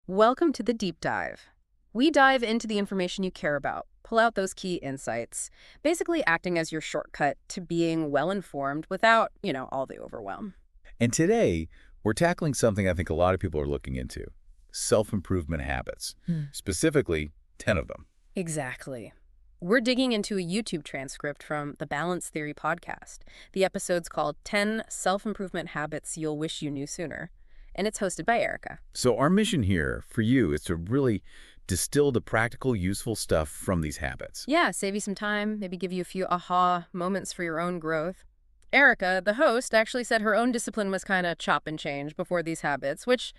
Welcome to the deep dive. We dive into the information you care about, pull out those key insights, basically acting as your shortcut to being well informed without, all the overwhelm. And today, we're tackling something I think a lot of people are looking into, self-improvement habits, specifically 10 of them. Exactly. We're digging into a YouTube transcript from the Balance Theory podcast. The episode's called 10 Self-Improvement Habits You'll Wish You Knew Sooner, and it's hosted by Erica. So our mission here for you is to really distill the practical, useful stuff from these habits. Yeah, save you some time, maybe give you a few aha moments for your own growth. Erica, the host, actually said her own discipline was kind of chop and change before these habits, which,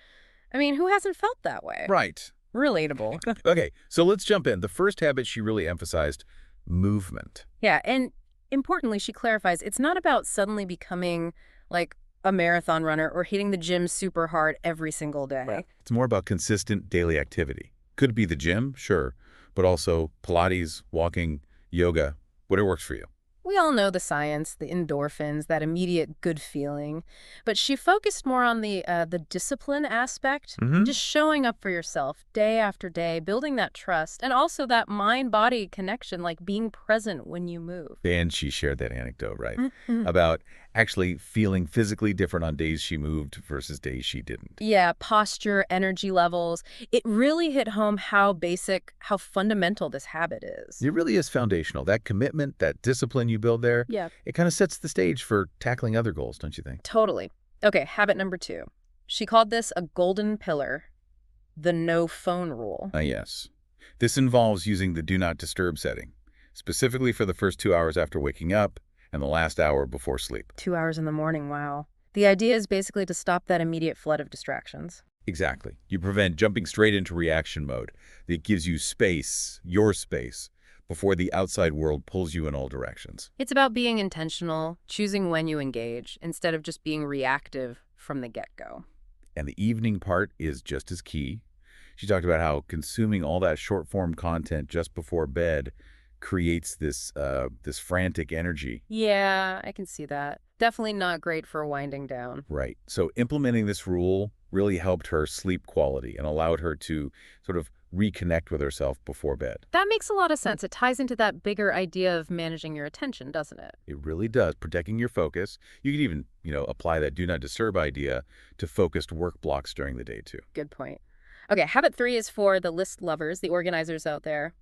who hasn't felt that way? Right. Relatable. Okay, so let's jump in. The first habit she really emphasized, movement. Yeah, and importantly, she clarifies it's not about suddenly becoming like a marathon runner or hitting the gym super hard every single day. Right. It's more about consistent daily activity. Could be the gym, sure, but also Pilates, walking, yoga, whatever works for you. We all know the science, the endorphins, that immediate good feeling, but she focused more on the discipline aspect, just showing up for yourself day after day, building that trust, and also that mind-body connection, like being present when you move. And she shared that anecdote, right, about actually feeling physically different on days she moved versus days she didn't. Yeah, posture, energy levels. It really hit home how basic, how fundamental this habit is. It really is foundational. That commitment, that discipline you build there, Yeah, it kind of sets the stage for tackling other goals, don't you think? totally. Okay, habit number 2. She called this a golden pillar, the no phone rule. Yes. This involves using the do not disturb setting, specifically for the first 2 hours after waking up and the last hour before sleep. 2 hours in the morning, wow. The idea is basically to stop that immediate flood of distractions. Exactly. You prevent jumping straight into reaction mode. It gives you space, your space, before the outside world pulls you in all directions. It's about being intentional, choosing when you engage, instead of just being reactive from the get-go. And the evening part is just as key. She talked about how consuming all that short-form content just before bed creates this frantic energy. Yeah, I can see that. Definitely not great for winding down. Right. So implementing this rule really helped her sleep quality and allowed her to sort of reconnect with herself before bed. That makes a lot of sense. It ties into that bigger idea of managing your attention, doesn't it? It really does. Protecting your focus. You could even, apply that do not disturb idea to focused work blocks during the day too. Good point. Okay, habit 3 is for the list lovers, the organizers out there,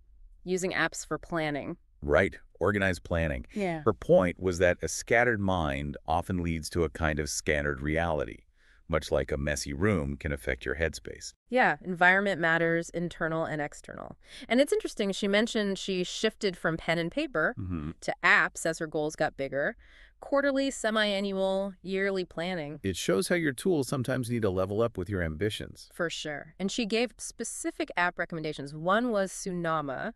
using apps for planning. Right. Organized planning. Yeah. Her point was that a scattered mind often leads to a kind of scattered reality, much like a messy room can affect your headspace. Yeah, environment matters, internal and external. And it's interesting, she mentioned she shifted from pen and paper to apps as her goals got bigger. Quarterly, semi-annual, yearly planning. It shows how your tools sometimes need to level up with your ambitions. For sure. And she gave specific app recommendations. One was Sunama,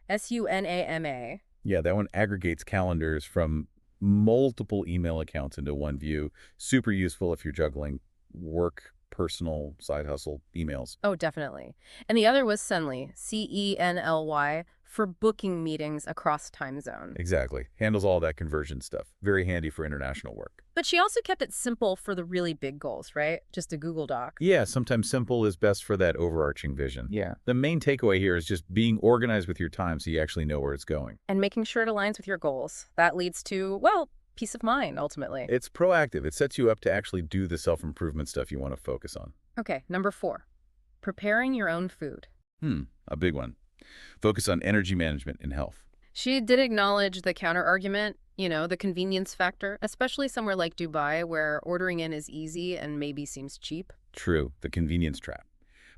Sunama. Yeah, that one aggregates calendars from multiple email accounts into one view. Super useful if you're juggling work, personal, side hustle, emails. Oh, definitely. And the other was Cenly, Cenly, for booking meetings across time zone. Exactly. Handles all that conversion stuff. Very handy for international work. But she also kept it simple for the really big goals, right? Just a Google Doc. Yeah, sometimes simple is best for that overarching vision. Yeah. The main takeaway here is just being organized with your time so you actually know where it's going. And making sure it aligns with your goals. That leads to, well, peace of mind, ultimately. It's proactive. It sets you up to actually do the self-improvement stuff you want to focus on. Okay, number 4, preparing your own food. A big one. Focus on energy management and health. She did acknowledge the counter-argument, the convenience factor, especially somewhere like Dubai where ordering in is easy and maybe seems cheap. True, the convenience trap.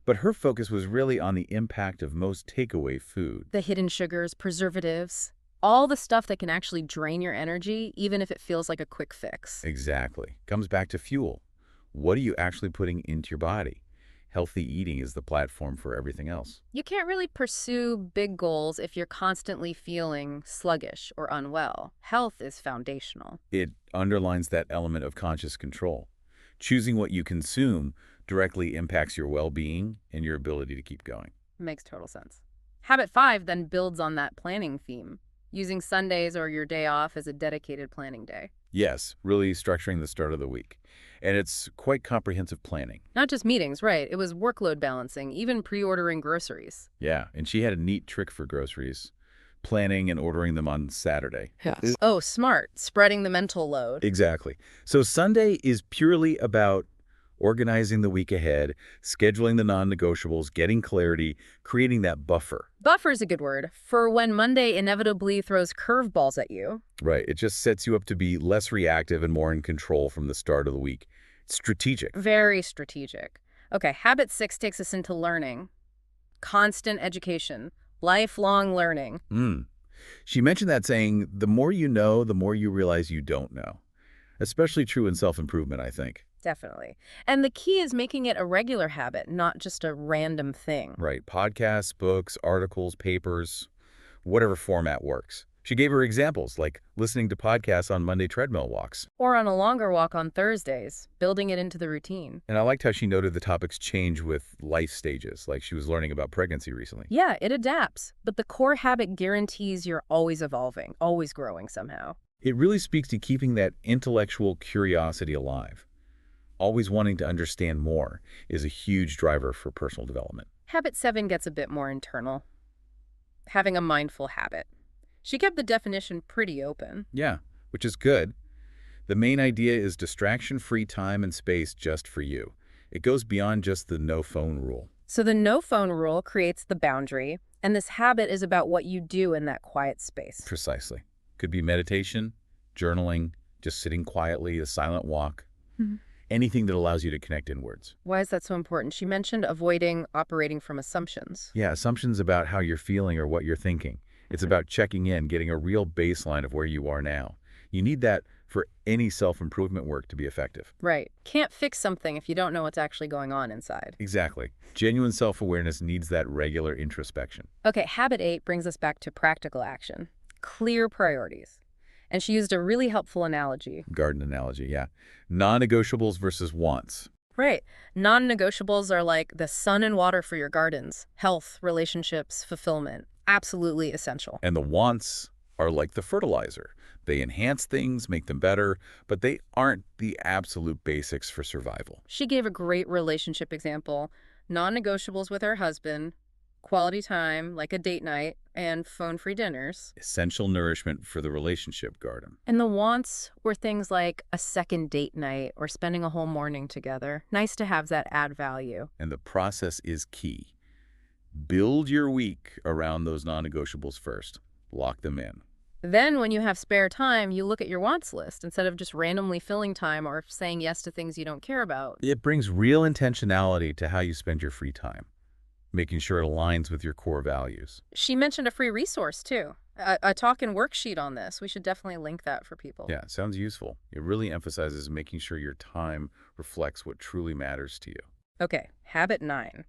But her focus was really on the impact of most takeaway food. The hidden sugars, preservatives, all the stuff that can actually drain your energy, even if it feels like a quick fix. Exactly. Comes back to fuel. What are you actually putting into your body? Healthy eating is the platform for everything else. You can't really pursue big goals if you're constantly feeling sluggish or unwell. Health is foundational. It underlines that element of conscious control. Choosing what you consume directly impacts your well-being and your ability to keep going. Makes total sense. Habit 5 then builds on that planning theme, using Sundays or your day off as a dedicated planning day. Yes, really structuring the start of the week. And it's quite comprehensive planning. Not just meetings, right. It was workload balancing, even pre-ordering groceries. Yeah, and she had a neat trick for groceries, planning and ordering them on Saturday. Yes. Oh, smart. Spreading the mental load. Exactly. So Sunday is purely about organizing the week ahead, scheduling the non-negotiables, getting clarity, creating that buffer. Buffer's a good word for when Monday inevitably throws curveballs at you. Right. It just sets you up to be less reactive and more in control from the start of the week. It's strategic. Very strategic. Okay, habit 6 takes us into learning. Constant education. Lifelong learning. She mentioned that saying, the more you know, the more you realize you don't know. Especially true in self-improvement, I think. Definitely. And the key is making it a regular habit, not just a random thing. Right. Podcasts, books, articles, papers, whatever format works. She gave her examples, like listening to podcasts on Monday treadmill walks. Or on a longer walk on Thursdays, building it into the routine. And I liked how she noted the topics change with life stages, like she was learning about pregnancy recently. Yeah, it adapts, but the core habit guarantees you're always evolving, always growing somehow. It really speaks to keeping that intellectual curiosity alive. Always wanting to understand more is a huge driver for personal development. Habit 7 gets a bit more internal. Having a mindful habit. She kept the definition pretty open. Yeah, which is good. The main idea is distraction-free time and space just for you. It goes beyond just the no-phone rule. So the no phone rule creates the boundary, and this habit is about what you do in that quiet space. Precisely. Could be meditation, journaling, just sitting quietly, a silent walk. Anything that allows you to connect inwards. Why is that so important? She mentioned avoiding operating from assumptions. Yeah, assumptions about how you're feeling or what you're thinking. It's about checking in, getting a real baseline of where you are now. You need that for any self-improvement work to be effective. Right. Can't fix something if you don't know what's actually going on inside. Exactly. Genuine self-awareness needs that regular introspection. Okay, habit 8 brings us back to practical action. Clear priorities. And she used a really helpful analogy. Garden analogy, yeah. Non-negotiables versus wants. Right. Non-negotiables are like the sun and water for your gardens. Health, relationships, fulfillment. Absolutely essential. And the wants are like the fertilizer. They enhance things, make them better, but they aren't the absolute basics for survival. She gave a great relationship example. Non-negotiables with her husband, quality time, like a date night, and phone-free dinners. Essential nourishment for the relationship garden. And the wants were things like a second date night or spending a whole morning together. Nice to have that add value. And the process is key. Build your week around those non-negotiables first. Lock them in. Then when you have spare time, you look at your wants list instead of just randomly filling time or saying yes to things you don't care about. It brings real intentionality to how you spend your free time, making sure it aligns with your core values. She mentioned a free resource, too. A talk and worksheet on this. We should definitely link that for people. Yeah, it sounds useful. It really emphasizes making sure your time reflects what truly matters to you. Okay, habit 9.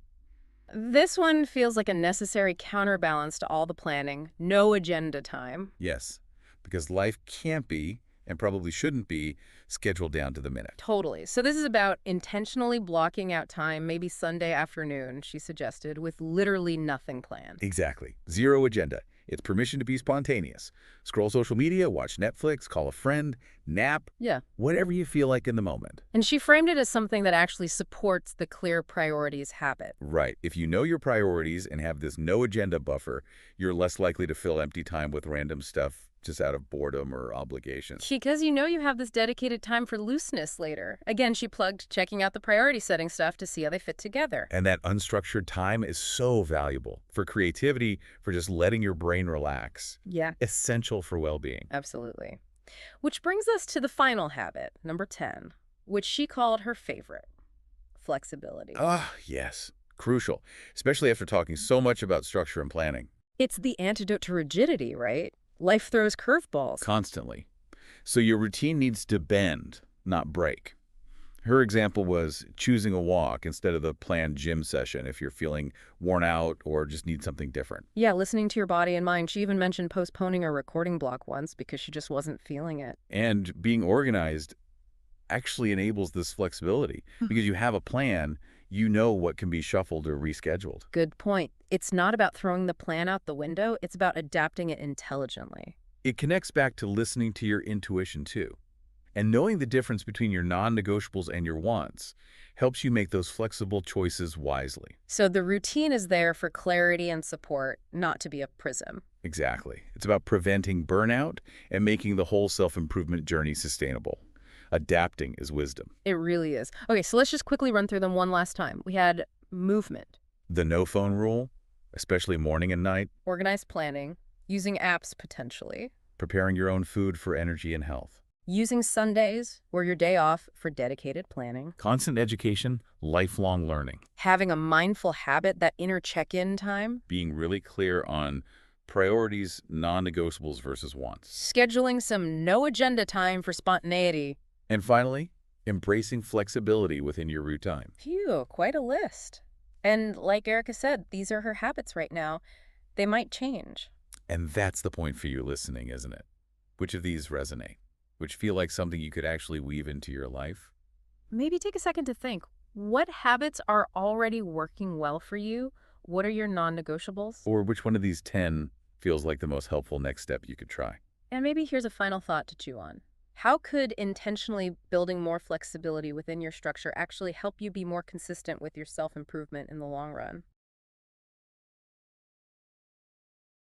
This one feels like a necessary counterbalance to all the planning. No agenda time. Yes, because life can't be, and probably shouldn't be, scheduled down to the minute. Totally. So this is about intentionally blocking out time, maybe Sunday afternoon, she suggested, with literally nothing planned. Exactly. Zero agenda. It's permission to be spontaneous. Scroll social media, watch Netflix, call a friend, nap. Yeah. Whatever you feel like in the moment. And she framed it as something that actually supports the clear priorities habit. Right. If you know your priorities and have this no agenda buffer, you're less likely to fill empty time with random stuff just out of boredom or obligations. Because you know you have this dedicated time for looseness later. Again, she plugged checking out the priority setting stuff to see how they fit together. And that unstructured time is so valuable for creativity, for just letting your brain relax. Yeah. Essential for well-being. Absolutely. Which brings us to the final habit, number 10, which she called her favorite, flexibility. Ah, yes. Crucial, especially after talking so much about structure and planning. It's the antidote to rigidity, right? Life throws curveballs. Constantly. So your routine needs to bend, not break. Her example was choosing a walk instead of the planned gym session if you're feeling worn out or just need something different. Yeah, listening to your body and mind. She even mentioned postponing a recording block once because she just wasn't feeling it. And being organized actually enables this flexibility because you have a plan, you know what can be shuffled or rescheduled. Good point. It's not about throwing the plan out the window. It's about adapting it intelligently. It connects back to listening to your intuition too. And knowing the difference between your non-negotiables and your wants helps you make those flexible choices wisely. So the routine is there for clarity and support, not to be a prism. Exactly. It's about preventing burnout and making the whole self-improvement journey sustainable. Adapting is wisdom. It really is. Okay, so let's just quickly run through them one last time. We had movement, The no-phone rule, especially morning and night, organized planning, using apps potentially, preparing your own food for energy and health. using Sundays or your day off for dedicated planning, Constant education, lifelong learning. having a mindful habit, that inner check-in time, Being really clear on priorities, non-negotiables versus wants. scheduling some no-agenda time for spontaneity. And finally, embracing flexibility within your routine. Phew, quite a list. And like Erica said, these are her habits right now. They might change. And that's the point for you listening, isn't it? Which of these resonate? Which feel like something you could actually weave into your life? Maybe take a second to think. What habits are already working well for you? What are your non-negotiables? Or which one of these 10 feels like the most helpful next step you could try? And maybe here's a final thought to chew on. How could intentionally building more flexibility within your structure actually help you be more consistent with your self-improvement in the long run?